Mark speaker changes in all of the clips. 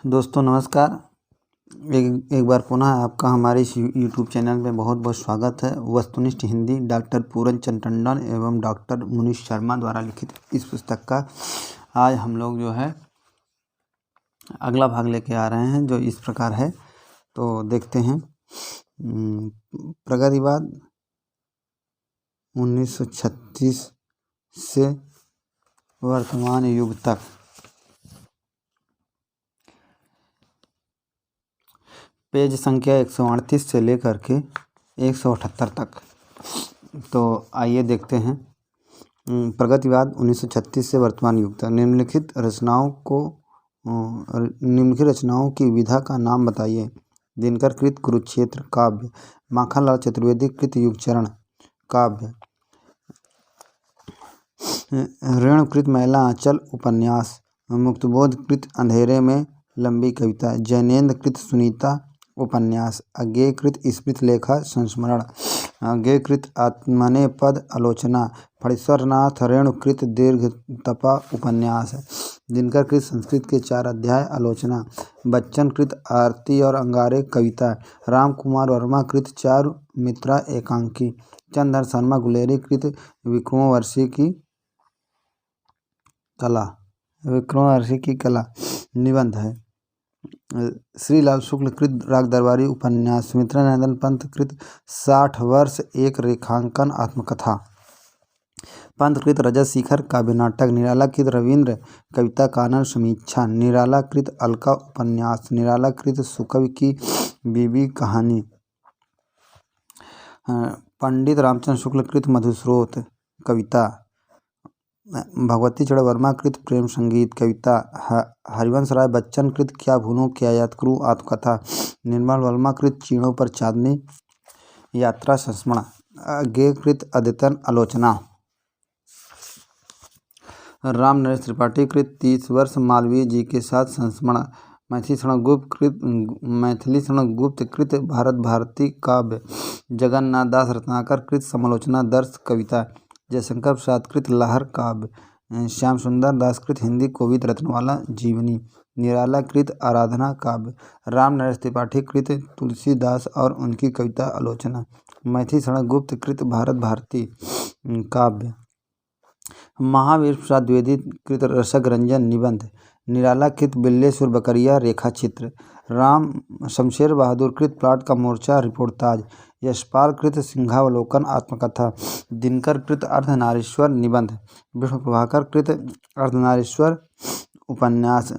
Speaker 1: दोस्तों नमस्कार। एक बार पुनः आपका हमारे इस यूट्यूब चैनल में बहुत बहुत स्वागत है। वस्तुनिष्ठ हिंदी डॉक्टर पूरन चंद टंडन एवं डॉक्टर मुनीश शर्मा द्वारा लिखित इस पुस्तक का आज हम लोग जो है अगला भाग लेके आ रहे हैं, जो इस प्रकार है। तो देखते हैं। प्रगतिवाद 1936 से वर्तमान युग तक। पेज संख्या 138 से लेकर के 178 तक। तो आइए देखते हैं। प्रगतिवाद 1936 से वर्तमान युग तक। निम्नलिखित रचनाओं की विधा का नाम बताइए। दिनकर कृत कुरुक्षेत्र काव्य, माखनलाल चतुर्वेदी कृत युगचरण काव्य, रेणुकृत महिला आंचल उपन्यास, मुक्तबोध कृत अंधेरे में लंबी कविता, जैनेन्द्र कृत सुनीता उपन्यास, अज्ञेयकृत स्मृतिलेखा संस्मरण, अज्ञेयकृत आत्मनेपद आलोचना, फणीश्वरनाथ रेणुकृत दीर्घतपा उपन्यास, दिनकरकृत संस्कृत के 4 अध्याय आलोचना, बच्चनकृत आरती और अंगारे कविता, रामकुमार वर्मा कृत चारुमित्रा एकांकी, चंद्र शर्मा गुलेरी कृत विक्रमोर्वशी की कला निबंध है, श्रीलाल शुक्ल कृत राग दरबारी उपन्यास, सुमित्रानंदन पंत कृत 60 वर्ष एक रेखांकन आत्मकथा, पंत कृत रजत शिखर काव्य नाटक, निराला कृत रविंद्र कविता कानन समीक्षा, निराला कृत अलका उपन्यास, निराला कृत सुकवि की बीबी कहानी, पंडित रामचंद्र शुक्ल कृत मधुस्रोत कविता, भगवती चरण वर्मा कृत प्रेम संगीत कविता, हरिवंश राय बच्चन कृत क्या भूनूं क्या याद करूं आत्मकथा, निर्मल वर्मा कृत चीणों पर चांदनी यात्रा संस्मरण, अज्ञेयकृत अद्यतन आलोचना, राम नरेश त्रिपाठी कृत 30 वर्ष मालवीय जी के साथ संस्मरण, मैथिली शरण गुप्त कृत भारत भारती काव्य, जगन्नाथ दास रत्नाकर कृत समालोचना दर्श कविता, जयशंकर प्रसाद कृत लहर काव्य, श्याम सुंदर दास कृत हिंदी कोविद रत्नवाला जीवनी, निराला कृत आराधना काव्य, राम नरेश त्रिपाठी कृत तुलसीदास और उनकी कविता आलोचना, मैथिली शरण गुप्त कृत भारत भारती काव्य, महावीर प्रसाद द्विवेदी कृत रसक रंजन निबंध, निराला कृत बिल्लेश्वर बकरिया रेखाचित्र, राम शमशेर बहादुर कृत प्लाट का मोर्चा रिपोर्टाज, यशपाल कृत सिंहावलोकन आत्मकथा, दिनकर कृत अर्धनारीश्वर निबंध, विष्णु प्रभाकर कृत अर्धनारीश्वर उपन्यास,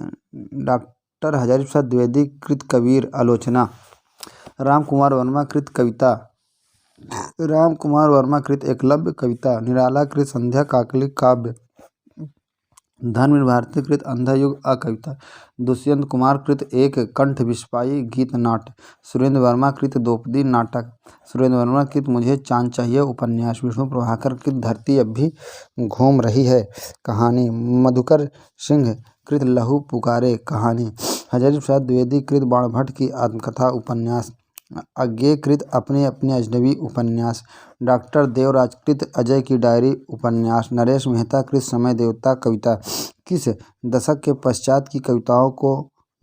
Speaker 1: डॉक्टर हजारी प्रसाद द्विवेदी कृत कबीर आलोचना, रामकुमार वर्मा कृत कविता, रामकुमार वर्मा कृत एकलव्य कविता, निराला कृत संध्या काकली काव्य, धर्मवीर भारती कृत अंधा युग कविता, दुष्यंत कुमार कृत एक कंठ विस्पाई गीत नाट्य, सुरेंद्र वर्मा कृत द्रौपदी नाटक, सुरेंद्र वर्मा कृत मुझे चांद चाहिए उपन्यास, विष्णु प्रभाकर कृत धरती अब भी घूम रही है कहानी, मधुकर सिंह कृत लहू पुकारे कहानी, हजारी प्रसाद द्विवेदी कृत बाणभट्ट की आत्मकथा उपन्यास, अज्ञेयकृत अपने अपने अजनबी उपन्यास, डॉक्टर देवराज कृत अजय की डायरी उपन्यास, नरेश मेहता कृत समय देवता कविता। किस दशक के पश्चात की कविताओं को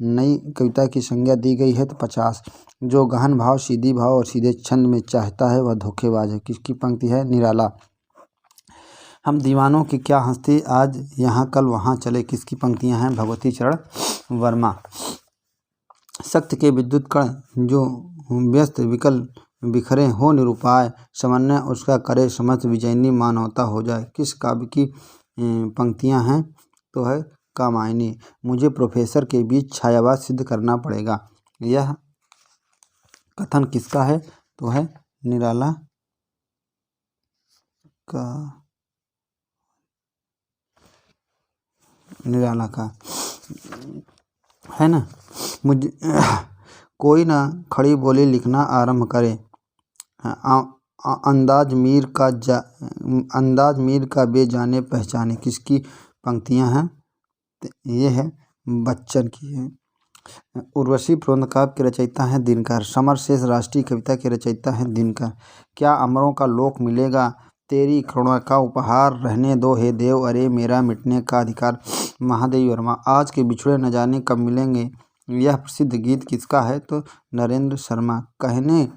Speaker 1: नई कविता की संज्ञा दी गई है? तो 50। जो गहन भाव, सीधी भाव और सीधे छंद में चाहता है वह धोखेबाज है। किसकी पंक्ति है? निराला। हम दीवानों की क्या हस्ती, आज यहाँ कल वहाँ चले, किसकी पंक्तियाँ हैं? भगवती चरण वर्मा। शक्ति के विद्युत कण जो व्यस्त विकल बिखरे हो निरुपाय, समन्वय उसका करे समस्त विजयनी मानवता हो जाए। किस काव्य की पंक्तियां हैं? तो है कामायनी। मुझे प्रोफेसर के बीच छायावाद सिद्ध करना पड़ेगा। यह कथन किसका है? तो है निराला का है ना। मुझे कोई ना खड़ी बोली लिखना आरंभ करे, अंदाज मीर का बेजाने पहचाने। किसकी पंक्तियां हैं? ये है बच्चन की है। उर्वशी प्रोन्द काव्य के रचयिता हैं दिनकर। समर शेष राष्ट्रीय कविता के रचयिता हैं दिनकर। क्या अमरों का लोक मिलेगा, तेरी करुणा का उपहार, रहने दो हे देव, अरे मेरा मिटने का अधिकार, महादेवी वर्मा। आज के बिछड़े न जाने कब मिलेंगे, यह प्रसिद्ध गीत किसका है? तो नरेंद्र शर्मा। कहने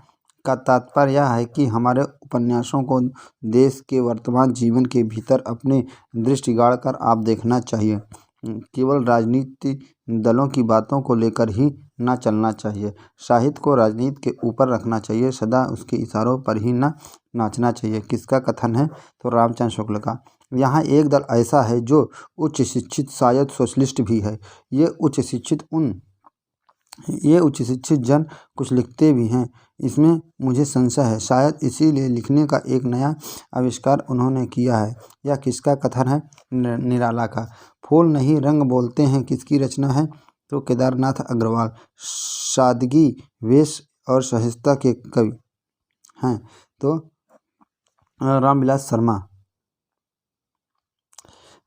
Speaker 1: का तात्पर्य यह है कि हमारे उपन्यासों को देश के वर्तमान जीवन के भीतर अपनी दृष्टि गाड़कर आप देखना चाहिए। केवल राजनीति दलों की बातों को लेकर ही न चलना चाहिए। साहित्य को राजनीति के ऊपर रखना चाहिए, सदा उसके इशारों पर ही न नाचना चाहिए। किसका कथन है? तो रामचंद्र शुक्ल का। यहाँ एक दल ऐसा है जो उच्च शिक्षित, शायद सोशलिस्ट भी है। ये उच्च शिक्षित जन कुछ लिखते भी हैं, इसमें मुझे संशय है। शायद इसीलिए लिखने का एक नया आविष्कार उन्होंने किया है। यह किसका कथन है? निराला का। फूल नहीं रंग बोलते हैं किसकी रचना है? तो केदारनाथ अग्रवाल। सादगी, वेश और सहजता के कवि हैं तो रामविलास शर्मा।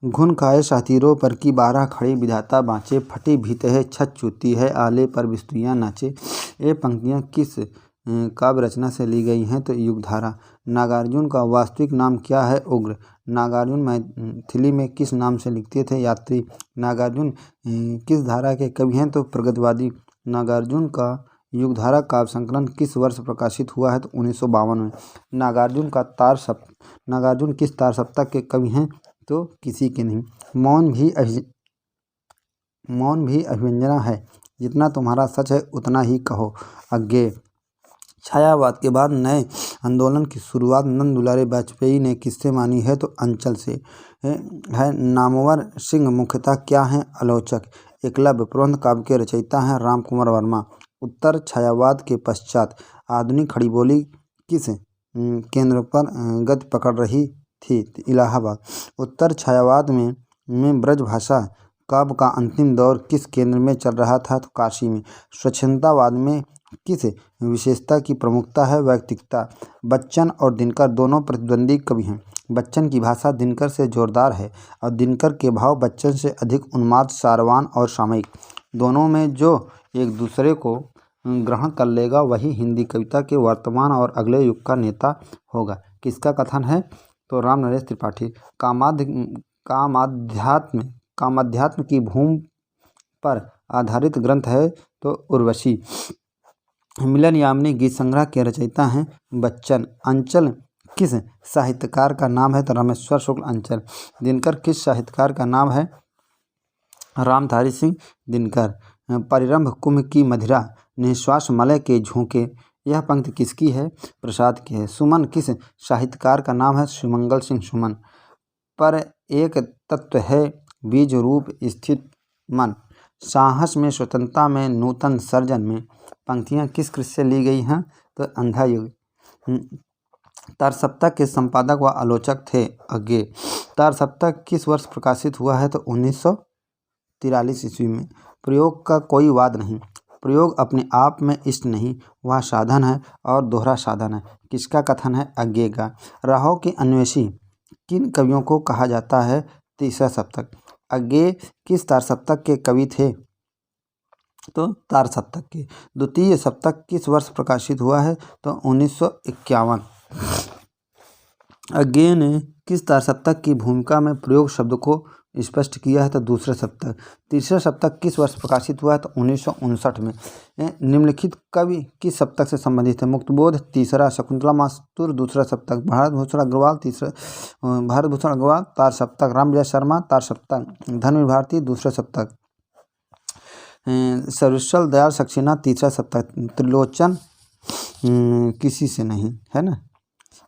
Speaker 1: घुन खाए सातीरों पर की 12 खड़ी विधाता बाँचे, फटी भीतह छत चूती है, आले पर बिस्तुइयाँ नाचे। ये पंक्तियाँ किस काव्य रचना से ली गई हैं? तो युगधारा। नागार्जुन का वास्तविक नाम क्या है? उग्र। नागार्जुन मैथिली में किस नाम से लिखते थे? यात्री। नागार्जुन किस धारा के कवि हैं? तो प्रगतिवादी। नागार्जुन का युगधारा काव्य संकलन किस वर्ष प्रकाशित हुआ है? तो 1952 में। नागार्जुन किस तार सप्तक के कवि हैं? तो किसी के नहीं। मौन भी अभिव्यंजना है, जितना तुम्हारा सच है उतना ही कहो। अज्ञेय। छायावाद के बाद नए आंदोलन की शुरुआत नंद दुलारे वाजपेयी ने किससे मानी है? तो अंचल से है। नामवर सिंह मुख्यतः क्या हैं? आलोचक। एकलव्य प्रबंध काव्य के रचयिता हैं राम कुमार वर्मा। उत्तर छायावाद के पश्चात आधुनिक खड़ी बोली किस केंद्र पर गति पकड़ रही थी? इलाहाबाद। उत्तर छायावाद में ब्रजभाषा काव्य का अंतिम दौर किस केंद्र में चल रहा था? तो काशी में। स्वच्छंदतावाद में किस विशेषता की प्रमुखता है? वैयक्तिकता। बच्चन और दिनकर दोनों प्रतिद्वंदी कवि हैं। बच्चन की भाषा दिनकर से जोरदार है और दिनकर के भाव बच्चन से अधिक उन्माद, सारवान और सामयिक। दोनों में जो एक दूसरे को ग्रहण कर लेगा वही हिंदी कविता के वर्तमान और अगले युग का नेता होगा। किसका कथन है? तो राम नरेश त्रिपाठी। कामाध्यात्म की भूमि पर आधारित ग्रंथ है तो उर्वशी। मिलन यामिनी गीत संग्रह के रचयिता हैं बच्चन। अंचल किस साहित्यकार का नाम है? तो रामेश्वर शुक्ल अंचल। दिनकर किस साहित्यकार का नाम है? रामधारी सिंह दिनकर। परिरंभ कुंभ की मदिरा, निश्वास मलय के झोंके, यह पंक्ति किसकी है? प्रसाद की है। सुमन किस साहित्यकार का नाम है? सुमंगल सिंह सुमन। पर एक तत्व है बीज रूप स्थित मन, साहस में, स्वतंत्रता में, नूतन सर्जन में। पंक्तियाँ किस कृत से ली गई हैं? तो अंधा युग। तारसप्तक के संपादक व आलोचक थे अज्ञेय। तारसप्तक किस वर्ष प्रकाशित हुआ है? तो 1943 ईस्वी में। प्रयोग का कोई वाद नहीं। प्रयोग अपने आप में इष्ट नहीं, वह साधन है और दोहरा साधन है। किसका कथन है? अज्ञेय का। राहों के अन्वेषी किन कवियों को कहा जाता है? तीसरा सप्तक। अज्ञेय किस तार सप्तक के कवि थे? तो तार सप्तक के। द्वितीय सप्तक किस वर्ष प्रकाशित हुआ है? तो 1951। अज्ञेय ने किस तार सप्तक की भूमिका में प्रयोग शब्द को स्पष्ट किया है? तो दूसरे सप्तक। तीसरा सप्तक किस वर्ष प्रकाशित हुआ है? तो 1959 में। निम्नलिखित कवि किस सप्तक से संबंधित है? मुक्तबोध तीसरा, शकुंतला माथुर दूसरा सप्तक, भारत भूषण अग्रवाल तार सप्तक, रामविलास शर्मा तार सप्तक, धर्मवीर भारती दूसरा सप्तक, सर्वश्री दयाल सक्सेना तीसरा सप्तक, त्रिलोचन किसी से नहीं, है ना।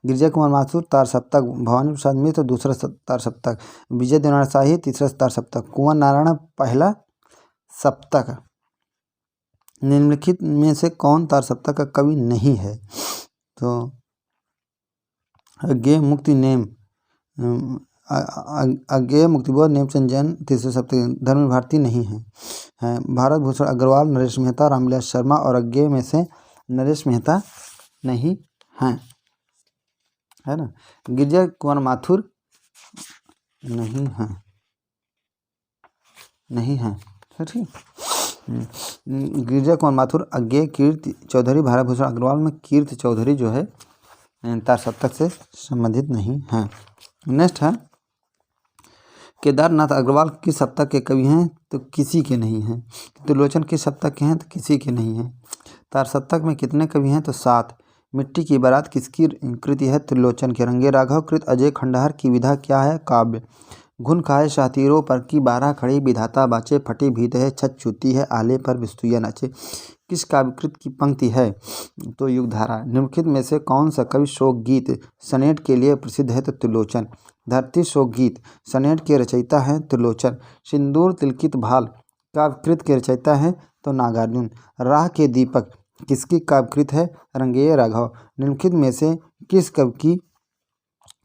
Speaker 1: गिरिजा कुमार माथुर तार सप्तक, भवानी प्रसाद मिश्र दूसरा तार सप्तक, विजय देवनारायण शाही तीसरा तार सप्तक, कुंवर नारायण पहला सप्तक। निम्नलिखित में से कौन तार सप्तक का कवि नहीं है? तो अज्ञेय मुक्ति नेम, अज्ञेय मुक्तिबोध नेमचंद जैन तीसरे सप्तक, धर्मवीर भारती नहीं है। भारत भूषण अग्रवाल, नरेश मेहता, रामविलास शर्मा और अज्ञेय में से नरेश मेहता नहीं हैं, है ना। गिरिजा कुमार माथुर नहीं है, ठीक। गिरिजा कुमार माथुर, अज्ञेय, कीर्ति चौधरी, भारत भूषण अग्रवाल में कीर्ति चौधरी जो है तार सप्तक से संबंधित नहीं है। नेक्स्ट है केदारनाथ अग्रवाल किस सप्तक के कवि हैं? तो किसी के नहीं हैं। त्रिलोचन किस सप्तक के हैं? तो किसी के नहीं हैं। तार सप्तक में कितने कवि हैं? तो 7। मिट्टी की बारात किसकी कृति है? त्रिलोचन की। रंगे राघव कृत अजय खंडहर की विधा क्या है? काव्य। घुन खाए शातीरों पर की 12 खड़ी विधाता बाचे, फटी भीत है छत छूती है आले पर बिस्तुया नाचे। किस काव्यकृत की पंक्ति है? तो युगधारा। निम्नलिखित में से कौन सा कवि शोक गीत सनेट के लिए प्रसिद्ध है? तो त्रिलोचन। धरती शोक गीत सनेट के रचयिता हैं त्रिलोचन। सिंदूर तिलकित भाल काव्यकृत के रचयिता हैं तो नागार्जुन। राह के दीपक किसकी काव्यकृत है? रंगेय राघव। निम्नलिखित में से किस कवि की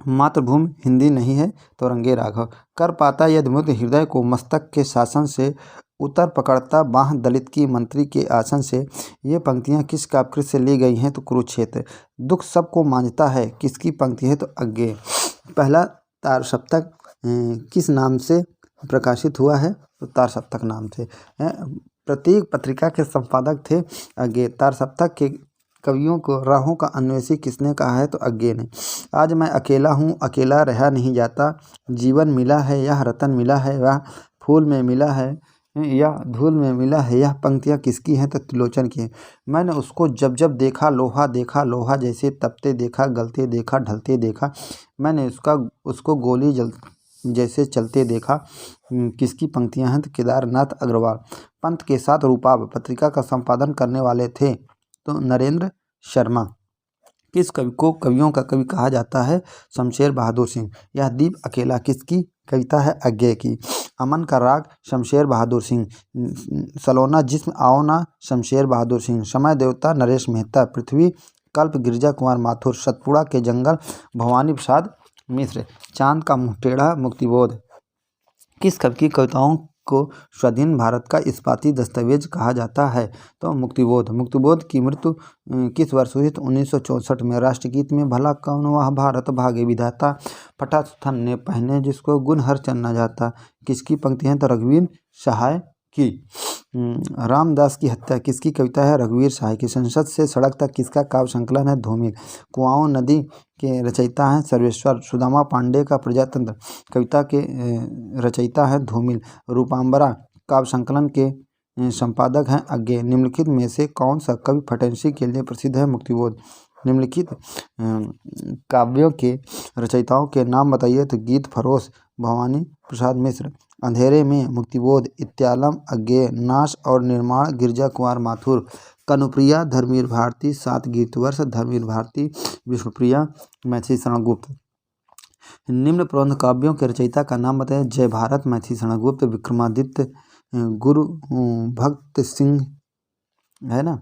Speaker 1: मातृभूमि हिंदी नहीं है? तो रंगे राघव। कर पाता यदि मुग्ध हृदय को मस्तक के शासन से, उतर पकड़ता बाह दलित की मंत्री के आसन से। ये पंक्तियाँ किस काव्यकृत से ली गई हैं? तो कुरुक्षेत्र। दुख सबको मांझता है किसकी पंक्ति है? तो अज्ञेय। पहला तार सप्तक किस नाम से प्रकाशित हुआ है? तो तार सप्तक नाम से। प्रतीक पत्रिका के संपादक थे अज्ञेय। तार सप्तक के कवियों को राहों का अन्वेषी किसने कहा है? तो अज्ञेय ने। आज मैं अकेला हूँ अकेला रहा नहीं जाता, जीवन मिला है यह रतन मिला है, वह फूल में मिला है या धूल में मिला है। यह पंक्तियाँ किसकी हैं? तो त्रिलोचन की हैं। मैंने उसको जब जब देखा लोहा जैसे तपते देखा, गलते देखा ढलते देखा। मैंने उसको गोली जैसे चलते देखा। किसकी पंक्तियाँ हैं? तो केदारनाथ अग्रवाल। पंत के साथ रूपाब पत्रिका का संपादन करने वाले थे तो नरेंद्र शर्मा। किस कवि को कवियों का कवि कहा जाता है? शमशेर बहादुर सिंह। यह दीप अकेला किसकी कविता है? अज्ञेय की। अमन का राग शमशेर बहादुर सिंह। सलोना जिस्म आओ ना शमशेर बहादुर सिंह। समय देवता नरेश मेहता। पृथ्वी कल्प गिरिजा कुमार माथुर। सतपुड़ा के जंगल भवानी प्रसाद मिश्र। चांद का मुँह टेढ़ा मुक्तिबोध किस कवि की कविताओं को स्वाधीन भारत का इस्पाती दस्तावेज कहा जाता है? तो मुक्तिबोध। मुक्तिबोध की मृत्यु किस वर्ष हुई? तो 1964 में। राष्ट्रगीत में भला कौन वह भारत भागे विधाता, फटा सुथन ने पहने जिसको गुण हर चलना जाता। किसकी पंक्ति है? तो रघुवीर सहाय की। रामदास की हत्या किसकी कविता है? रघुवीर सहाय की। संसद से सड़क तक किसका काव्य संकलन है? धूमिल। कुआओं नदी के रचयिता हैं सर्वेश्वर। सुदामा पांडे का प्रजातंत्र कविता के रचयिता है धूमिल। रूपांबरा काव्य संकलन के संपादक हैं अज्ञेय। निम्नलिखित में से कौन सा कवि फटेंसी के लिए प्रसिद्ध है? मुक्तिबोध। निम्नलिखित काव्यों के रचयिताओं के नाम बताइए। तो गीत फरोश भवानी प्रसाद मिश्र। अंधेरे में मुक्तिबोध, इत्यालम अज्ञेय, नाश और निर्माण गिरिजा कुमार माथुर। कनुप्रिया धर्मवीर भारती। 7 गीतवर्ष धर्मवीर भारती। विष्णुप्रिया मैथिली शरण गुप्त। निम्न प्रबंध काव्यों के रचयिता का नाम बताइए। जय भारत मैथिली शरण गुप्त। विक्रमादित्य गुरु भक्त सिंह है ना,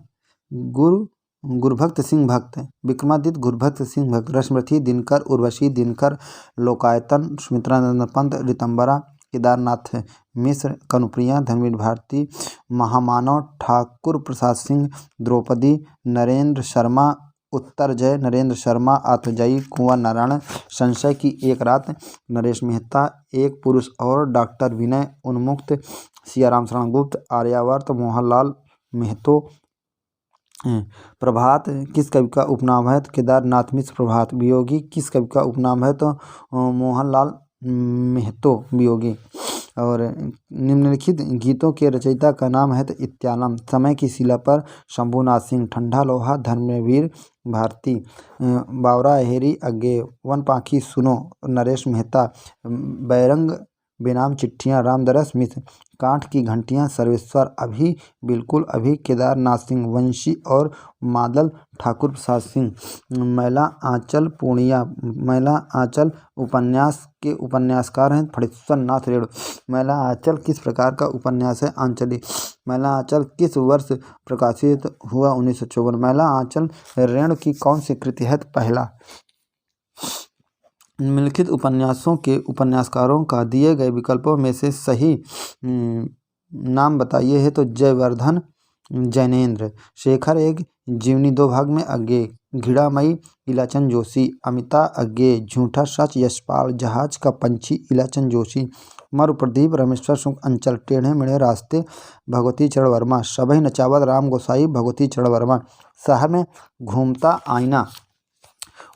Speaker 1: गुरुभक्त सिंह भक्त। विक्रमादित्य गुरुभक्त सिंह भक्त। रश्मरथी दिनकर, उर्वशी दिनकर, लोकायतन सुमित्रानंद पंत, ऋतंबरा केदारनाथ मिश्र, कनुप्रिया धर्मवीर भारती, महामानव ठाकुर प्रसाद सिंह, द्रौपदी नरेंद्र शर्मा, उत्तर जय नरेंद्र शर्मा, आत्मजयी कुंवर नारायण, संशय की एक रात नरेश मेहता, एक पुरुष और डॉक्टर विनय उन्मुक्त, सियाराम शरण गुप्त, आर्यावर्त मोहनलाल मेहतो। प्रभात किस कवि का उपनाम है? तो केदारनाथ मिश्र प्रभात। वियोगी किस कवि का उपनाम है? तो मोहनलाल मेहतो वियोगी। और निम्नलिखित गीतों के रचयिता का नाम है तो इत्यालम। समय की शिला पर शंभुनाथ सिंह। ठंडा लोहा धर्मवीर भारती। बावरा हेरी अज्ञेय। वन पाखी सुनो नरेश मेहता। बैरंग बेनाम चिट्ठियाँ रामदरस मिश्र। कांठ की घंटियाँ सर्वेश्वर। अभी बिल्कुल अभी केदारनाथ सिंह। वंशी और मादल ठाकुर प्रसाद सिंह। मैला आंचल पूर्णिया। मैला आंचल उपन्यास के उपन्यासकार हैं फणीश्वर नाथ रेणु। मैला आंचल किस प्रकार का उपन्यास है? आंचली। मैला आंचल किस वर्ष प्रकाशित हुआ? 1954। मैला आंचल रेणु की कौन सी कृति है? पहला। निम्नलिखित उपन्यासों के उपन्यासकारों का दिए गए विकल्पों में से सही नाम बताइए है तो जयवर्धन जैनेन्द्र। शेखर एक जीवनी 2 भाग में अज्ञेय। घृणामयी इलाचन जोशी। अमिता अज्ञेय। झूठा सच यशपाल। जहाज का पंछी इलाचन जोशी। मरुप्रदीप रमेश्वर शुक्ल। अंचल टेढ़े मेढ़े रास्ते भगवती चरण वर्मा। सभई नचावत राम गोसाई भगवती चरण वर्मा। शहर में घूमता आईना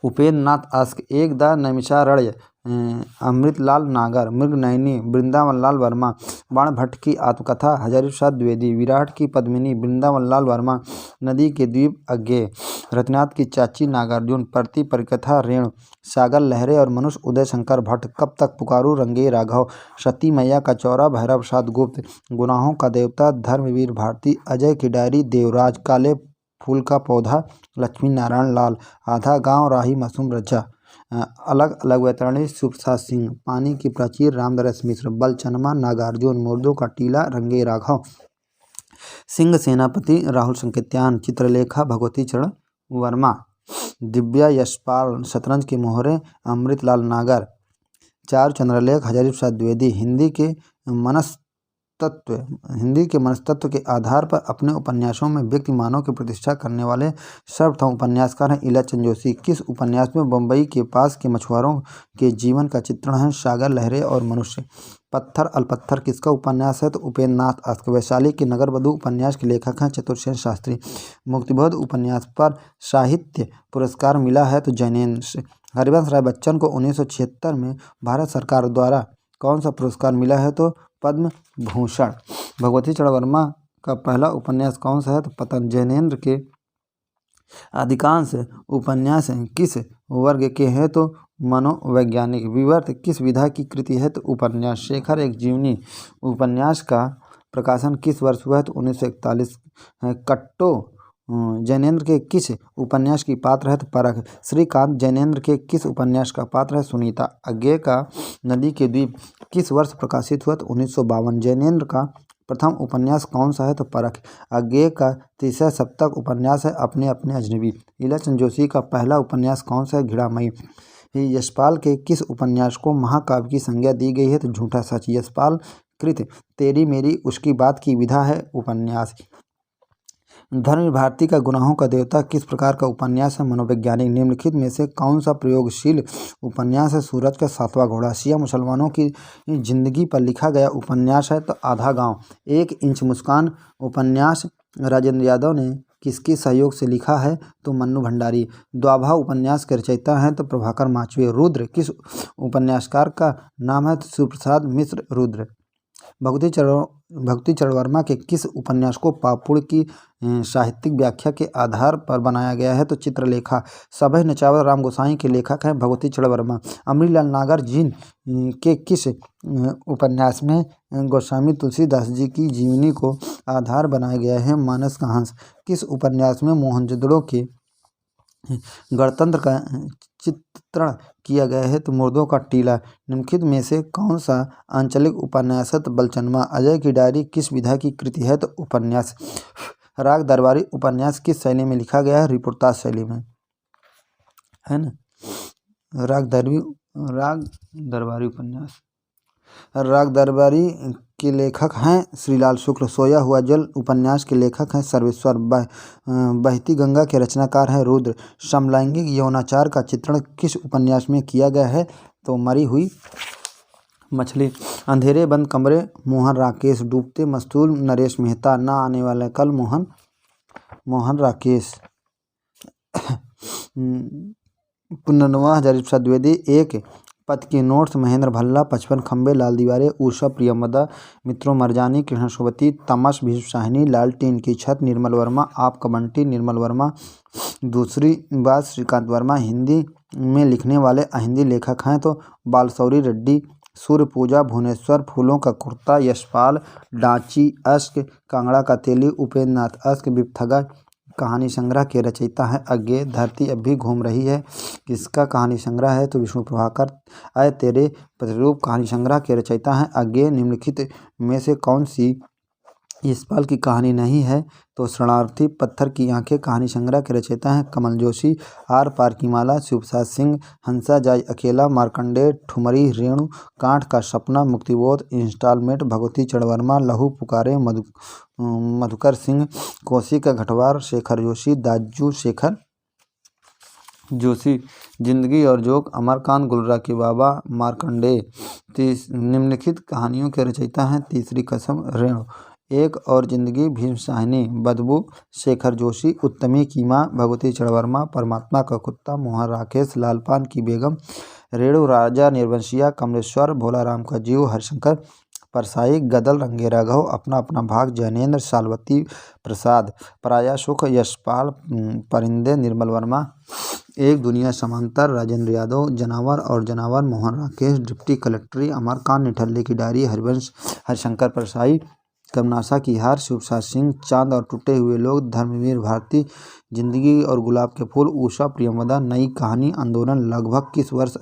Speaker 1: उपेंद्र नाथ आस्क। एक दा नैमिषारण्य अमृतलाल नागर, मृगनयनी वृंदावन लाल वर्मा, बाणभट्ट की आत्मकथा हजारी प्रसाद द्विवेदी, विराट की पद्मिनी वृंदावन लाल वर्मा, नदी के द्वीप अज्ञेय रत्नाथ की चाची नागार्जुन, प्रति परिकथा रेणु, सागर लहरे और मनुष्य उदय शंकर भट्ट, कब तक पुकारूं रंगे राघव, सती मैया का चौरा भैरव प्रसाद गुप्त, गुनाहों का देवता धर्मवीर भारती, अजय की डायरी देवराज, काले फूल का पौधा लक्ष्मी नारायण लाल, आधा गांव राही मासूम रजा, अलग अलग वैतरणी सुप्रसाद सिंह, पानी की प्राचीर रामदरस मिश्र, बलचनमा नागार्जुन, मुर्दों का टीला रंगे राघव, सिंह सेनापति राहुल संकेत्यान, चित्रलेखा भगवती चरण वर्मा, दिव्या यशपाल, शतरंज के मोहरे अमृतलाल नागर, चारु चंद्रलेख हजारी प्रसाद द्विवेदी, हिंदी के मनस्तत्व के आधार पर अपने उपन्यासों में व्यक्ति मानव की प्रतिष्ठा करने वाले सर्वप्रथम उपन्यासकार हैं इलाचंद जोशी। किस उपन्यास में बम्बई के पास के मछुआरों के जीवन का चित्रण है? सागर लहरे और मनुष्य। पत्थर अलपत्थर किसका उपन्यास है? तो उपेंद्र नाथ आस्क। वैशाली के नगरवधू उपन्यास के लेखक हैं चतुर्सेन शास्त्री। मुक्तिबोध उपन्यास पर साहित्य पुरस्कार मिला है तो जैनेन्द्र। हरिवंश राय बच्चन को 1976 में भारत सरकार द्वारा कौन सा पुरस्कार मिला है? तो पद्म भूषण। भगवती चरण वर्मा का पहला उपन्यास कौन सा है? तो पतन। जैनेन्द्र के अधिकांश उपन्यास किस वर्ग के हैं? तो मनोवैज्ञानिक। विवर्त किस विधा की कृति है? तो उपन्यास। शेखर एक जीवनी उपन्यास का प्रकाशन किस वर्ष हुआ है? तो 1941। कट्टो जैनेन्द्र के किस उपन्यास की पात्र है? तो परख। श्रीकांत जैनेन्द्र के किस उपन्यास का पात्र है? सुनीता। अज्ञेय का नदी के द्वीप किस वर्ष प्रकाशित हुआ? तो 1952। जैनेन्द्र का प्रथम उपन्यास कौन सा है? तो परख। अज्ञेय का तीसरा सप्तक उपन्यास है अपने अपने अजनबी। इलाचंद जोशी का पहला उपन्यास कौन सा है? घृणामयी। यशपाल के किस उपन्यास को महाकाव्य की संज्ञा दी गई है? तो झूठा सच। यशपाल कृत तेरी मेरी उसकी बात की विधा है उपन्यास। धर्मवीर भारती का गुनाहों का देवता किस प्रकार का उपन्यास है? मनोवैज्ञानिक। निम्नलिखित में से कौन सा प्रयोगशील उपन्यास है? सूरज का सातवां घोड़ा। शिया मुसलमानों की जिंदगी पर लिखा गया उपन्यास है तो आधा गांव। 1 इंच मुस्कान उपन्यास राजेंद्र यादव ने किसके सहयोग से लिखा है? तो मन्नू भंडारी। द्वाभा उपन्यास के रचयिता हैं तो प्रभाकर माचवे। रुद्र किस उपन्यासकार का नाम है? तो शिवप्रसाद मिश्र रुद्र। भक्ति चरण वर्मा के किस उपन्यास को पापुड़ की साहित्यिक व्याख्या के आधार पर बनाया गया है? तो चित्रलेखा। सभय नचावल राम गोसाई के लेखक हैं भगवती चरण वर्मा। अमृतलाल नागर जिन के किस उपन्यास में गोस्वामी तुलसीदास जी की जीवनी को आधार बनाया गया है? मानस का हंस। किस उपन्यास में मोहनजोदड़ो के गणतंत्र का चित्रण किया गया है? तो मुर्दों का टीला। निम्नलिखित में से कौन सा आंचलिक उपन्यास है? तो बलचनमा। अजय की डायरी किस विधा की कृति है? तो उपन्यास। राग दरबारी उपन्यास किस शैली में लिखा गया है? रिपोर्टाज शैली में, है ना। राग दरबारी उपन्यास। राग दरबारी के लेखक हैं श्रीलाल शुक्ल। सोया हुआ जल उपन्यास के लेखक हैं सर्वेश्वर। बहती गंगा के रचनाकार हैं रुद्र। समलैंगिक यौनाचार का चित्रण किस उपन्यास में किया गया है? तो मरी हुई मछली। अंधेरे बंद कमरे मोहन राकेश। डूबते मस्तूल नरेश मेहता। ना आने वाला कल मोहन राकेश। पुनर्नवा हजारी प्रसाद द्विवेदी। 1 पथ के नोट्स महेंद्र भल्ला। 55 खंबे लाल दीवारें उषा प्रियमदा। मित्रों मरजानी कृष्ण शोभती। तमस भीष्म शाहिनी। लालटेन की छत निर्मल वर्मा। आपका बंटी निर्मल वर्मा। दूसरी बात श्रीकांत वर्मा। हिंदी में लिखने वाले अहिंदी लेखक हैं तो बालसौरी रेड्डी। सूर्य पूजा भुवनेश्वर। फूलों का कुर्ता यशपाल। डांची अश्क। कांगड़ा का तेली उपेंद्र नाथ अश्क। विपथगा कहानी संग्रह के रचयिता हैं अज्ञेय। धरती अब भी घूम रही है किसका कहानी संग्रह है? तो विष्णु प्रभाकर। आए तेरे प्रतिरूप कहानी संग्रह के रचयिता हैं अज्ञेय। निम्नलिखित में से कौन सी यशपाल की कहानी नहीं है? तो शरणार्थी। पत्थर की आंखें कहानी संग्रह के रचयिता हैं कमल जोशी। आर पार की माला शिवप्रसाद सिंह। हंसा जाए अकेला मार्कंडेय। ठुमरी रेणु। कांठ का सपना मुक्तिबोध इंस्टॉलमेंट भगवती चरण वर्मा। लहू पुकारे मधुकर सिंह। कोसी का घटवार शेखर जोशी। दाजू शेखर जोशी। जिंदगी और जोक अमरकांत गुलरा के बाबा मार्कंडेय। निम्नलिखित कहानियों के रचयिता हैं तीसरी कसम रेणु। एक और जिंदगी भीष्म शाहिनी। बदबू शेखर जोशी। उत्तमी की माँ भगवती चरण वर्मा। परमात्मा का कुत्ता मोहन राकेश। लालपान की बेगम रेणु राजा निर्वंशिया, कमलेश्वर, भोलाराम का जीव, हरिशंकर परसाई, गदल रंगे राघव, अपना अपना भाग, जैनेन्द्र, शालवती प्रसाद, पराया सुख, यशपाल, परिंदे, निर्मल वर्मा, एक दुनिया समांतर, राजेंद्र यादव, जनावर और जनावर, मोहन राकेश, डिप्टी कलेक्ट्री, अमरकांत, निठल्ले की डायरी, हरिवंश, हरिशंकर परसाई, कमनासा की हार, शिवप्रसाद सिंह, चांद और टूटे हुए लोग, धर्मवीर भारती, जिंदगी और गुलाब के फूल, उषा प्रियमवदा, नई कहानी, आंदोलन लगभग किस वर्ष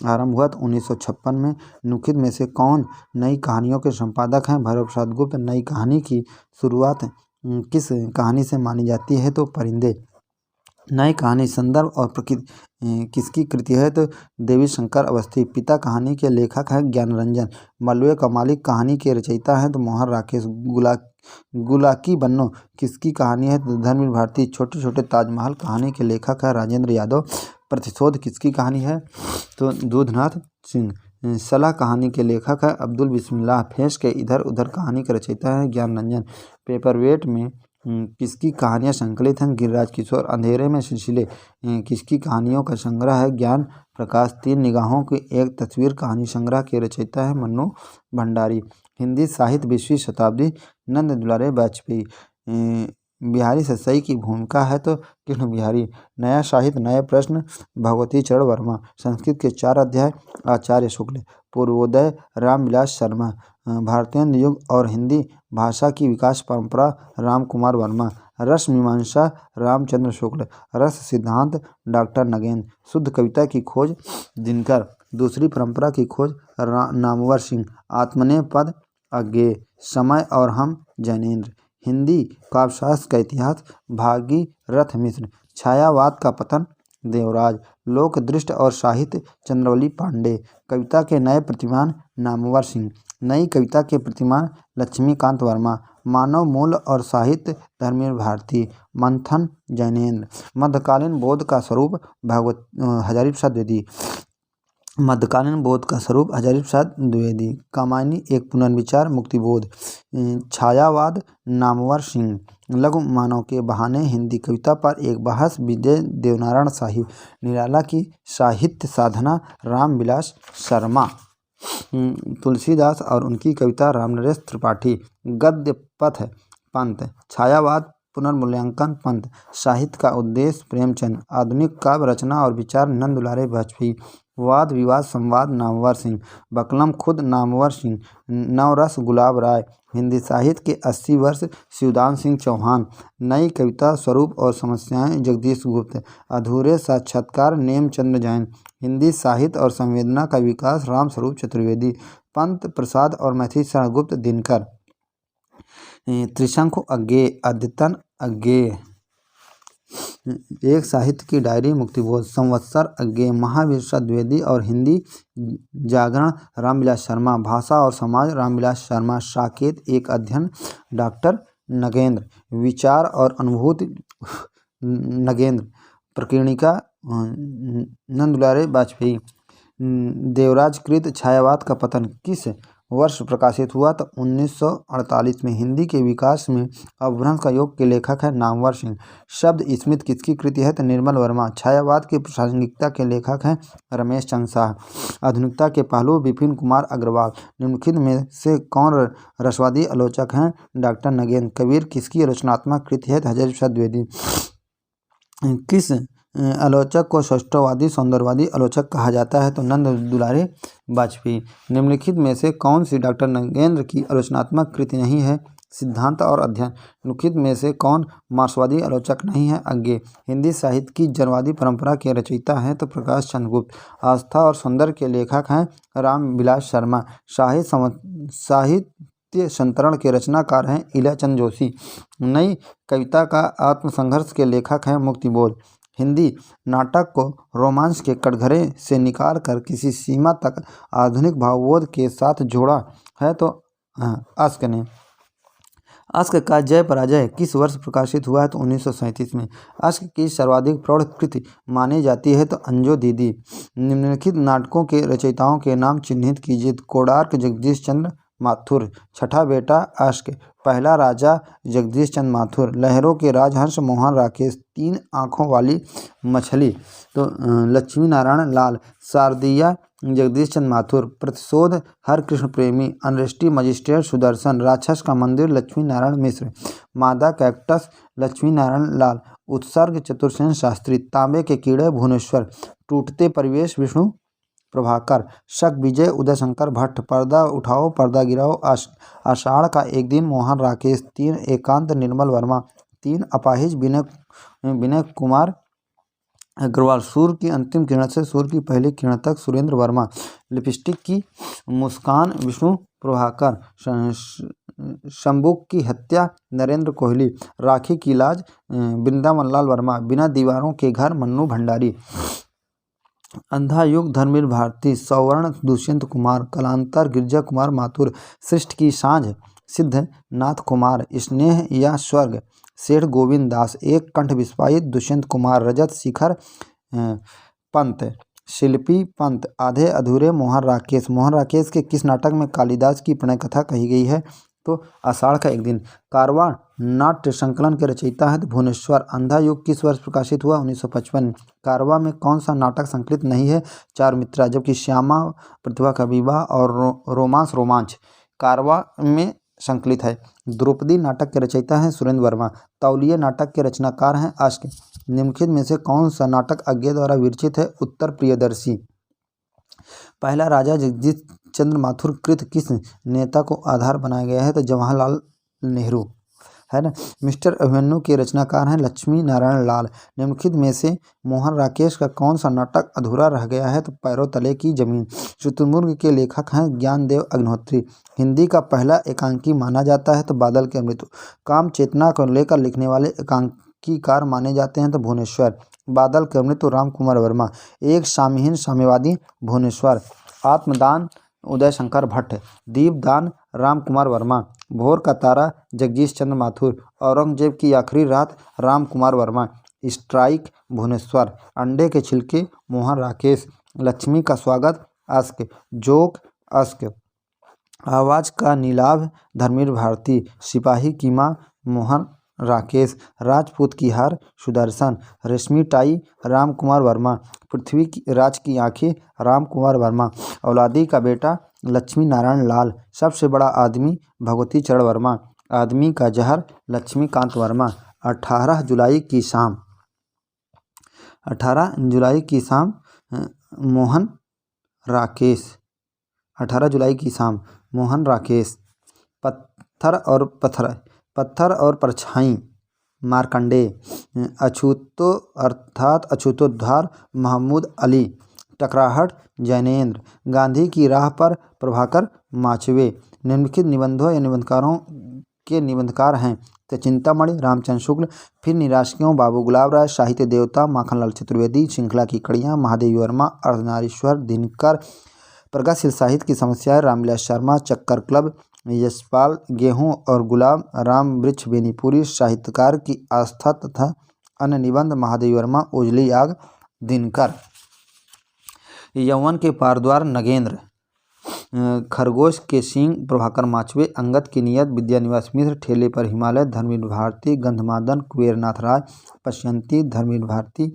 Speaker 1: आरंभ हुआ? 1956 में। निम्नलिखित में से कौन नई कहानियों के संपादक हैं? भैरव प्रसाद गुप्त। नई कहानी की शुरुआत किस कहानी से मानी जाती है? तो परिंदे। नई कहानी संदर्भ और प्रकृति किसकी कृति है? तो देवी शंकर अवस्थी। पिता कहानी के लेखक हैं ज्ञानरंजन। मलबे का मालिक कहानी के रचयिता हैं तो मोहन राकेश। गुलाकी बन्नो किसकी कहानी है? तो धर्मवीर भारती। छोटे छोटे ताजमहल कहानी के लेखक है राजेंद्र यादव। प्रतिशोध किसकी कहानी है? तो दूधनाथ सिंह। सलाह कहानी के लेखक है अब्दुल बिस्मिल्लाह। फेंस के इधर उधर कहानी के रचयिता है ज्ञानरंजन। पेपरवेट में किसकी कहानियाँ संकलित हैं? गिरिराज किशोर। अंधेरे में सिलसिले किसकी कहानियों का संग्रह है? ज्ञान प्रकाश। तीन निगाहों की एक तस्वीर कहानी संग्रह के रचयिता है मन्नू भंडारी। हिंदी साहित्य 20वीं शताब्दी नंद दुलारे वाजपेयी। बिहारी ससाई की भूमिका है तो कृष्ण बिहारी। नया साहित्य नए प्रश्न भगवती चरण वर्मा। संस्कृत के 4 अध्याय आचार्य शुक्ल। पूर्वोदय रामविलास शर्मा। भारतीय युग और हिंदी भाषा की विकास परंपरा राम कुमार वर्मा। रस मीमांसा रामचंद्र शुक्ल। रस सिद्धांत डॉक्टर नगेंद्र। शुद्ध कविता की खोज दिनकर। दूसरी परंपरा की खोज नामवर सिंह। आत्मनेय पद अज्ञेय। समय और हम जैनेन्द्र। हिंदी काव्यशास्त्र का इतिहास भागीरथ मिश्र। छायावाद का पतन देवराज। लोक दृष्टि और साहित्य चंद्रवली पांडे। कविता के नए प्रतिमान नामवर सिंह। नई कविता के प्रतिमान लक्ष्मीकांत वर्मा। मानव मूल्य और साहित्य धर्मवीर भारती। मंथन जैनेन्द्र। मध्यकालीन बौद्ध का स्वरूप हजारी प्रसाद द्विवेदी। मध्यकालीन बौद्ध का स्वरूप हजारी प्रसाद द्विवेदी। कामायनी एक पुनर्विचार मुक्तिबोध। छायावाद नामवर सिंह। लघु मानव के बहाने हिंदी कविता पर एक बहस विजय देवनारायण शाही। निराला की साहित्य साधना रामविलास शर्मा। तुलसीदास और उनकी कविता रामनरेश त्रिपाठी। गद्य पथ पंत। छायावाद पुनर्मूल्यांकन पंत। साहित्य का उद्देश्य प्रेमचंद। आधुनिक काव्य रचना और विचार नंद दुलारे वाजपेयी। वाद विवाद संवाद नामवर सिंह। बकलम खुद नामवर सिंह। नवरस गुलाब राय। हिंदी साहित्य के 80 वर्ष शिवदान सिंह चौहान। नई कविता स्वरूप और समस्याएं जगदीश गुप्त। अधूरे साक्षात्कार नेमचंद्र जैन। हिंदी साहित्य और संवेदना का विकास राम स्वरूप चतुर्वेदी। पंत प्रसाद और मैथिली शरण गुप्त दिनकर। त्रिशंकु अज्ञेय। अद्यतन अज्ञेय। एक साहित्य की डायरी मुक्तिबोध। संवत्सर अज्ञेय। महावीर प्रसाद द्विवेदी और हिंदी जागरण रामविलास शर्मा। भाषा और समाज रामविलास शर्मा। साकेत एक अध्ययन डॉक्टर नगेंद्र। विचार और अनुभूति नगेंद्र। प्रकीर्णिका नंद दुलारे वाजपेयी। देवराज कृत छायावाद का पतन किस वर्ष प्रकाशित हुआ? तो 1948 में। हिंदी के विकास में अपभ्रंश का योग के लेखक है नामवर सिंह। शब्द स्मृत किसकी कृति है? तो निर्मल वर्मा। छायावाद की प्रासंगिकता के लेखक हैं रमेश चंद्र शाह। आधुनिकता के पहलू विपिन कुमार अग्रवाल। निम्नलिखित में से कौन रसवादी आलोचक हैं? डॉक्टर नगेंद्र। कबीर किसकी आलोचनात्मक कृति है? हजारी प्रसाद द्विवेदी। किस आलोचक को सौष्ठववादी सौंदर्यवादी आलोचक कहा जाता है? तो नंद दुलारे वाजपेयी। निम्नलिखित में से कौन सी डॉक्टर नगेंद्र की आलोचनात्मक कृति नहीं है? सिद्धांत और अध्ययन। निम्नलिखित में से कौन मार्क्सवादी आलोचक नहीं है? अज्ञेय। हिंदी साहित्य की जनवादी परंपरा के रचयिता हैं तो प्रकाश चंद्र गुप्त। आस्था और सौंदर्य के लेखक हैं रामविलास शर्मा। साहित्य संतरण के रचनाकार हैं इलाचंद जोशी। नई कविता का आत्मसंघर्ष के लेखक हैं मुक्तिबोध। हिंदी नाटक को रोमांस के कटघरे से निकाल कर किसी सीमा तक आधुनिक भावबोध के साथ जोड़ा है तो अस्क ने। अस्क का जय पराजय किस वर्ष प्रकाशित हुआ है? तो 1937 में। अस्क की सर्वाधिक प्रौढ़ कृति मानी जाती है तो अंजो दीदी। निम्नलिखित नाटकों के रचयिताओं के नाम चिन्हित कीजिए। कोणार्क जगदीश चंद्र माथुर। छठा बेटा अश्क। पहला राजा जगदीश चंद्र माथुर। लहरों के राजहंस मोहन राकेश। 3 आँखों वाली मछली तो लक्ष्मी नारायण लाल। शारदिया जगदीश चंद्र माथुर। प्रतिशोध हरकृष्ण प्रेमी। अनरेस्टी मजिस्ट्रेट सुदर्शन। राक्षस का मंदिर लक्ष्मी नारायण मिश्र। मादा कैक्टस लक्ष्मी नारायण लाल। उत्सर्ग चतुर्सेन शास्त्री। तांबे के कीड़े भुवनेश्वर। टूटते परिवेश विष्णु प्रभाकर। शक विजय उदयशंकर भट्ट। पर्दा उठाओ पर्दा गिराओ आषाढ़ का एक दिन मोहन राकेश। 3 एकांत निर्मल वर्मा। 3 अपाहिज विनय कुमार अग्रवाल। सूर्य की अंतिम किरण से सूर्य की पहली किरण तक सुरेंद्र वर्मा। लिपस्टिक की मुस्कान विष्णु प्रभाकर। शंबुक की हत्या नरेंद्र कोहली। राखी की लाज वृंदावन लाल वर्मा। बिना दीवारों के घर मन्नू भंडारी। अंधा युग धर्मवीर भारती। सौवर्ण दुष्यंत कुमार। कलांतर गिरिजा कुमार माथुर। सृष्टि की सांझ सिद्ध नाथ कुमार। स्नेह या स्वर्ग सेठ गोविंद दास। एक कंठ विस्फारित दुष्यंत कुमार। रजत शिखर पंत। शिल्पी पंत। आधे अधूरे मोहन राकेश। मोहन राकेश के किस नाटक में कालिदास की प्रणय कथा कही गई है तो आषाढ़ का एक दिन। कारवां नाट्य संकलन के रचयिता है भुवनेश्वर। अंधा युग किस वर्ष प्रकाशित हुआ 1955। कारवां में कौन सा नाटक संकलित नहीं है चार मित्रा, जबकि श्यामा प्रतिभा का विवाह और रोमांच कारवां में संकलित है। द्रौपदी नाटक के रचयिता हैं सुरेंद्र वर्मा। तौलिया नाटक के रचनाकार हैं अश्क। निम्नलिखित में से कौन सा नाटक अज्ञे द्वारा विरचित है उत्तर प्रियदर्शी। पहला राजा जगदीश चंद्र माथुर कृत किस नेता को आधार बनाया गया है तो जवाहरलाल नेहरू है ना। मिस्टर अभिमन्यु के रचनाकार हैं लक्ष्मी नारायण लाल। निम्नलिखित में से मोहन राकेश का कौन सा नाटक अधूरा रह गया है तो पैरों तले की जमीन। शुतुरमुर्ग के लेखक हैं ज्ञानदेव अग्निहोत्री। हिंदी का पहला एकांकी माना जाता है तो बादल के अमृत। काम चेतना को लेकर लिखने वाले एकांकीकार माने जाते हैं तो भुवनेश्वर। बादल के अमृत राम कुमार वर्मा। एक साम्यहीन साम्यवादी भुवनेश्वर। आत्मदान उदयशंकर भट्ट। दीपदान राम कुमार वर्मा। भोर का तारा जगदीश चंद्र माथुर। औरंगजेब की आखिरी रात राम कुमार वर्मा। स्ट्राइक भुवनेश्वर। अंडे के छिलके मोहन राकेश। लक्ष्मी का स्वागत अश्क। जोक अश्क। आवाज का नीलाभ धर्मवीर भारती। सिपाही की मां मोहन राकेश। राजपूत की हार सुदर्शन। रेशमी टाई राम कुमार वर्मा। पृथ्वी राज की आंखें राम कुमार वर्मा। औलादी का बेटा लक्ष्मी नारायण लाल। सबसे बड़ा आदमी भगवती चरण वर्मा। आदमी का जहर लक्ष्मीकांत वर्मा। 18 जुलाई की शाम 18 जुलाई की शाम मोहन राकेश। 18 जुलाई की शाम मोहन राकेश। पत्थर और परछाई मार्कंडेय। अछूतो अर्थात अछूतोद्धार महमूद अली। टकराहट जैनेन्द्र। गांधी की राह पर प्रभाकर माचवे। निम्नलिखित निबंधों या निबंधकारों के निबंधकार हैं तो चिंतामणि रामचंद्र शुक्ल। फिर निराश्कियों बाबू गुलाब राय। साहित्य देवता माखनलाल चतुर्वेदी। श्रृंखला की कड़ियाँ महादेवी वर्मा। अर्धनारीश्वर दिनकर। प्रगतिशील साहित्य की समस्याएं रामविलास शर्मा। चक्कर क्लब यशपाल। गेहूं और गुलाब राम वृक्ष बेनीपुरी। साहित्यकार की आस्था तथा अन्य निबंध महादेवी वर्मा। उजली आग दिनकर। यौवन के पारद्वार नगेंद्र। खरगोश के सींग प्रभाकर माचवे। अंगद की नियत विद्यानिवास मिश्र। ठेले पर हिमालय धर्मवीर भारती। गंधमादन कुबेरनाथ राय। पश्यंती धर्मवीर भारती।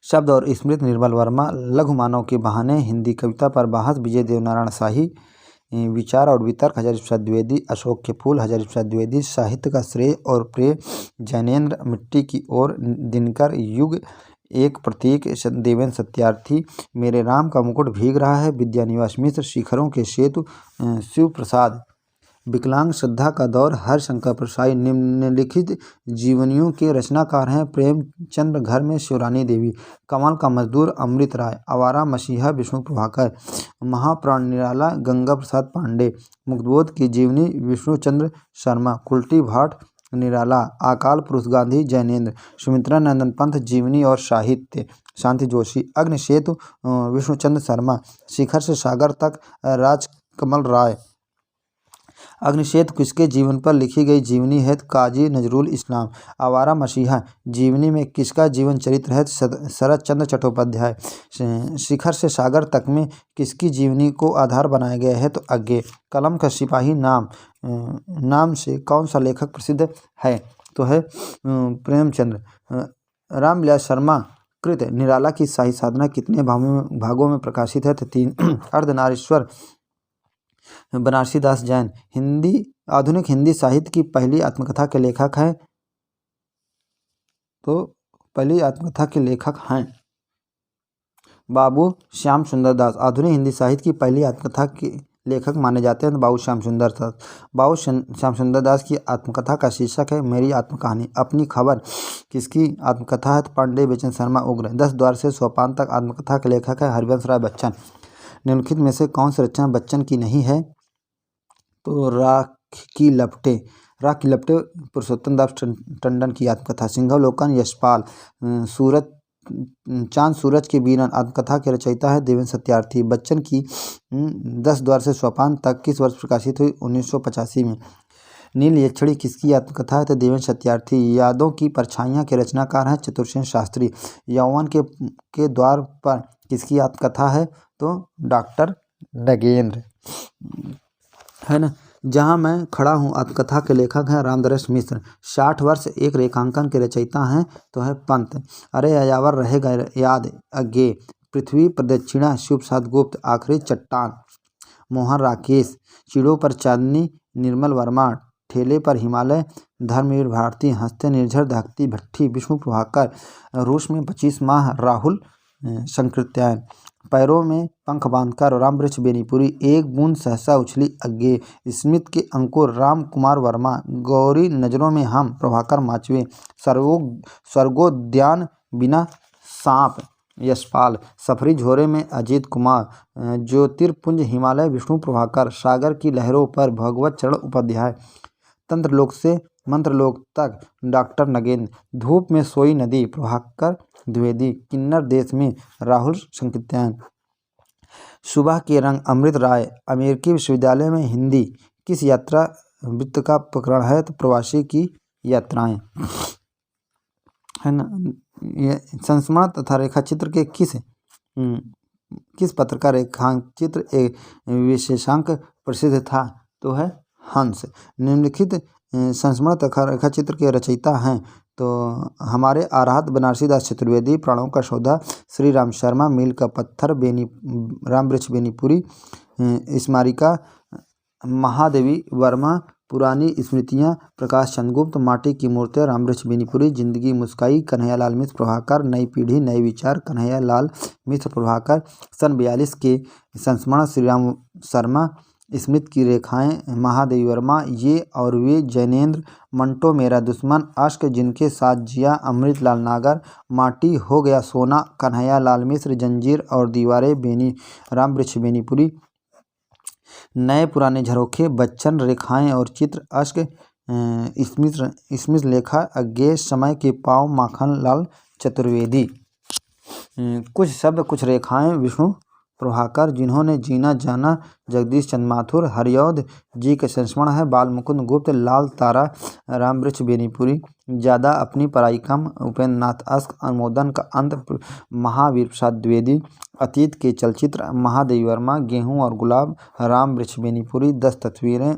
Speaker 1: शब्द और स्मृति निर्मल वर्मा। लघु मानव के बहाने हिंदी कविता पर बहस विजय देवनारायण शाही। विचार और वितर्क हजारी प्रसाद द्विवेदी। अशोक के फूल हजारी प्रसाद द्विवेदी। साहित्य का श्रेय और प्रेय जैनेन्द्र। मिट्टी की ओर दिनकर। युग एक प्रतीक देवेंद्र सत्यार्थी। मेरे राम का मुकुट भीग रहा है विद्यानिवास मिश्र। शिखरों के सेतु शिव प्रसाद। विकलांग श्रद्धा का दौर हरिशंकर प्रसाई। निम्नलिखित जीवनियों के रचनाकार हैं प्रेमचंद्र घर में शिवरानी देवी। कमल का मजदूर अमृत राय। आवारा मसीहा विष्णु प्रभाकर। महाप्राण निराला गंगा प्रसाद पांडे। मुक्तबोध की जीवनी विष्णुचंद्र शर्मा। कुल्टी भाट निराला। अकाल पुरुष गांधी जैनेन्द्र। सुमित्रा नंदन पंथ जीवनी और साहित्य शांति जोशी। अग्नि सेतु विष्णुचंद्र शर्मा। शिखर से सागर तक राजकमल राय। अग्निशेत किसके जीवन पर लिखी गई जीवनी है? काजी नजरुल इस्लाम। आवारा मसीहा जीवनी में किसका जीवन चरित्र है? शरत चंद्र चट्टोपाध्याय। शिखर से सागर तक में किसकी जीवनी को आधार बनाया गया है? तो आगे। कलम का सिपाही नाम से कौन सा लेखक प्रसिद्ध है? तो है प्रेमचंद्र। रामविलास शर्मा कृत निराला की शाही साधना कितने भागों में प्रकाशित है? तो 3। अर्धनारीश्वर बनारसी दास जैन आधुनिक हिंदी साहित्य की पहली आत्मकथा के लेखक हैं? तो पहली आत्मकथा के लेखक हैं बाबू श्याम सुंदर दास। आधुनिक हिंदी साहित्य की पहली आत्मकथा के लेखक माने जाते हैं तो बाबू श्याम सुंदर दास। बाबू श्याम सुंदर दास की आत्मकथा का शीर्षक है मेरी आत्मकहानी। अपनी खबर किसकी आत्मकथा है? तो पांडे बेचन शर्मा उग्र। 10 द्वार से सोपान तक आत्मकथा के लेखक है हरिवंश राय बच्चन। निम्नलिखित में से कौन सी रचना बच्चन की नहीं है? तो राख की लपटें पुरुषोत्तम दास टंडन की आत्मकथा। सिंहावलोकन यशपाल। चांद सूरज के बीरन आत्मकथा के रचयिता है देवेंद्र सत्यार्थी। बच्चन की 10 द्वार से सोपान तक किस वर्ष प्रकाशित हुई? 1985 में। नील यक्षिणी किसकी आत्मकथा है? तो देवेंद्र सत्यार्थी। यादों की परछाइयाँ के रचनाकार हैं चतुरसेन शास्त्री। यौवन के द्वार पर किसकी आत्मकथा है? तो डॉक्टर नगेंद्र, है ना। जहाँ मैं खड़ा हूँ आत्मकथा के लेखक हैं रामदरस मिश्र। 60 वर्ष एक रेखांकन के रचयिता हैं तो है पंत। अरे अयावर रहेगा याद अज्ञे। पृथ्वी प्रदक्षिणा शिव प्रसाद गुप्त। आखिरी चट्टान मोहन राकेश। चिड़ों पर चांदनी निर्मल वर्मा। ठेले पर हिमालय धर्मवीर भारती। हंसते निर्झर दहकती भट्टी विष्णु प्रभाकर। रूस में 25 माह राहुल संकृत्यायन। पैरों में पंख बांधकर रामवृक्ष बेनीपुरी। एक बूंद सहसा उछली अज्ञे। स्मित के अंकुर राम कुमार वर्मा। गौरी नजरों में हम प्रभाकर माचवे। स्वर्गोद्यान बिना सांप यशपाल। सफरी झोरे में अजीत कुमार। ज्योतिर्पुंज हिमालय विष्णु प्रभाकर। सागर की लहरों पर भगवत चरण उपाध्याय। तंत्रलोक से मंत्रलोक तक डॉक्टर नगेंद्र। धूप में सोई नदी प्रभाकर द्विवेदी। किन्नर देश में राहुल संकीर्तन। सुबह के रंग अमृत राय। अमेरिकी विश्वविद्यालय में हिंदी किस यात्रा वृत्त का प्रकरण है? तो प्रवासी की यात्राएं, है ना। संस्मरण तथा रेखाचित्र के किस पत्र का रेखाचित्र एक विशेषांक प्रसिद्ध था? तो है हंस। निम्नलिखित संस्मरण तथा रेखाचित्र के रचयिता हैं तो हमारे आराध बनारसी दास चतुर्वेदी। प्राणों का सौदा श्री राम शर्मा। मील का पत्थर रामवृक्ष बेनीपुरी। स्मारिका महादेवी वर्मा। पुरानी स्मृतियाँ प्रकाश चंद्रगुप्त। माटी की मूर्तियाँ रामवृक्ष बेनीपुरी। जिंदगी मुस्काई कन्हैयालाल मिश्र प्रभाकर। नई पीढ़ी नए विचार कन्हैयालाल मिश्र प्रभाकर। सन 42 के संस्मरण श्री राम शर्मा। स्मृत की रेखाएं महादेवी वर्मा। ये और वे जैनेन्द्र। मंटो मेरा दुश्मन। अश्क जिनके साथ जिया अमृतलाल नागर। माटी हो गया सोना कन्हैयालाल मिश्र। जंजीर और दीवारें रामवृक्ष बेनीपुरी। नए पुराने झरोखे बच्चन। रेखाएं और चित्र अश्क स्मित लेखा अज्ञे। समय के पाँव माखन लाल चतुर्वेदी। कुछ शब्द कुछ रेखाएं विष्णु प्रभाकर। जिन्होंने जीना जाना जगदीश चंद्र माथुर। हरिऔध जी के संस्मरण है बाल मुकुंद गुप्त। लाल तारा रामवृक्ष बेनीपुरी। ज़्यादा अपनी पढ़ाई कम उपेंद्र नाथ अश्क। अनुमोदन का अंत महावीर प्रसाद द्विवेदी। अतीत के चलचित्र महादेवी वर्मा। गेहूं और गुलाब रामवृक्ष बेनीपुरी। 10 तस्वीरें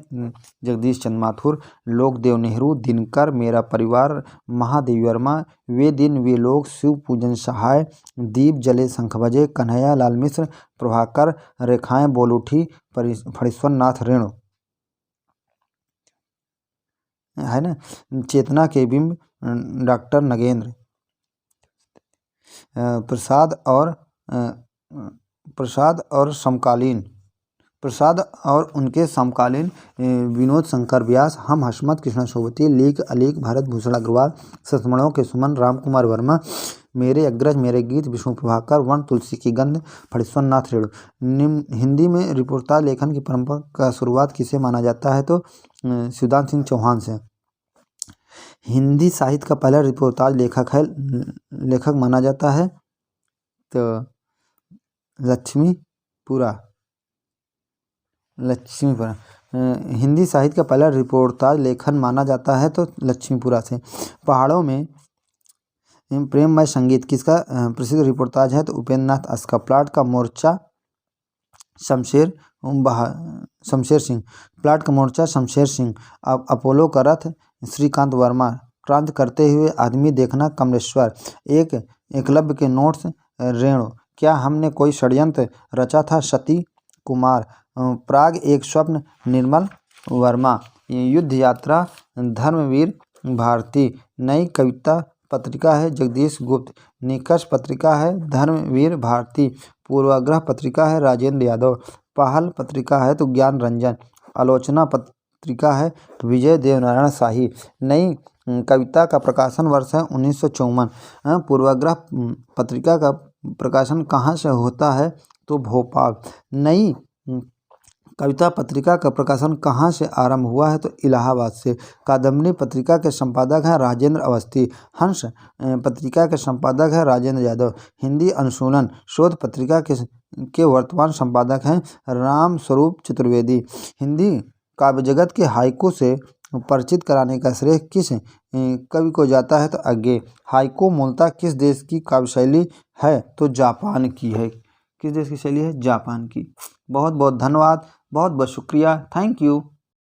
Speaker 1: जगदीश चंद्र माथुर। लोकदेव नेहरू। दिनकर मेरा परिवार महादेवी वर्मा। वे दिन वे लोग शिव पूजन सहाय। दीप जले शंख बजे कन्हैया लाल मिश्र प्रभाकर। रेखाएं बोल उठी फणीश्वर नाथ रेणु, है ना। चेतना के बिंब डॉक्टर नगेंद्र। प्रसाद और उनके समकालीन विनोद शंकर व्यास। हम हसमत कृष्ण सोबती। लीक अलीक भारत भूषण अग्रवाल। संस्मरणों के सुमन राम कुमार वर्मा। मेरे अग्रज मेरे गीत विष्णु प्रभाकर। वन तुलसी की गंध फणीश्वर नाथ रेणु। हिंदी में रिपोर्टाज लेखन की परंपरा का शुरुआत किसे माना जाता है? तो शिवदान सिंह चौहान से। हिंदी साहित्य का पहला रिपोर्टाज लेखक माना जाता है तो लक्ष्मीपुरा। हिंदी साहित्य का पहला रिपोर्टाज लेखन माना जाता है तो लक्ष्मीपुरा से। पहाड़ों में प्रेममय संगीत किसका प्रसिद्ध रिपोर्टाज है तो उपेंद्र नाथ अस्का। प्लाट का मोर्चा शमशेर सिंह। प्लाट का मोर्चा शमशेर सिंह। अपोलो का रथ श्रीकांत वर्मा। क्रांत करते हुए आदमी देखना कमलेश्वर। एक एकलव्य के नोट्स रेणु। क्या हमने कोई षड्यंत्र रचा था सती कुमार। प्राग एक स्वप्न निर्मल वर्मा। युद्ध यात्रा धर्मवीर भारती। नई कविता पत्रिका है जगदीश गुप्त। निकष पत्रिका है धर्मवीर भारती। पूर्वाग्रह पत्रिका है राजेंद्र यादव। पहल पत्रिका है तो ज्ञान रंजन। आलोचना पत्रिका है विजय देवनारायण शाही। नई कविता का प्रकाशन वर्ष है 1954। पूर्वाग्रह पत्रिका का प्रकाशन कहाँ से होता है तो भोपाल। नई कविता पत्रिका का प्रकाशन कहाँ से आरंभ हुआ है तो इलाहाबाद से। कादम्बरी पत्रिका के संपादक हैं राजेंद्र अवस्थी। हंस पत्रिका के संपादक हैं राजेंद्र यादव। हिंदी अनुशीलन शोध पत्रिका के वर्तमान संपादक हैं राम स्वरूप चतुर्वेदी। हिंदी काव्य जगत के हाइकू से परिचित कराने का श्रेय किस कवि को जाता है तो अज्ञे। हाइकू मूलतः किस देश की काव्य शैली है तो जापान की है। किस देश की शैली है जापान की। बहुत बहुत धन्यवाद, बहुत बहुत शुक्रिया, थैंक यू।